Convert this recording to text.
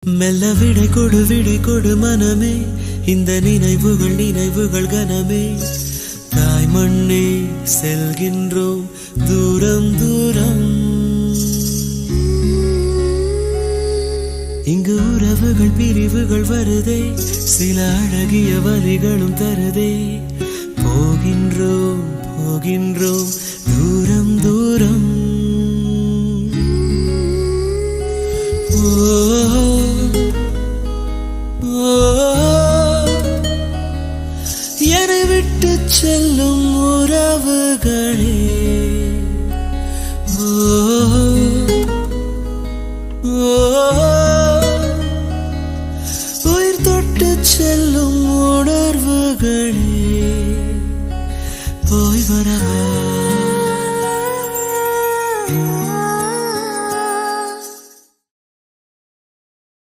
மெல்ல விடை கொடு மனமே, இந்த நினைவுகள் கனமே. தாய் மண்ணே செல்கின்றோம் தூரம் தூரம். இங்கு உறவுகள் பிரிவுகள் வருதே, சில அழகிய வரிகளும் தருதே. போகின்றோம் தூரம்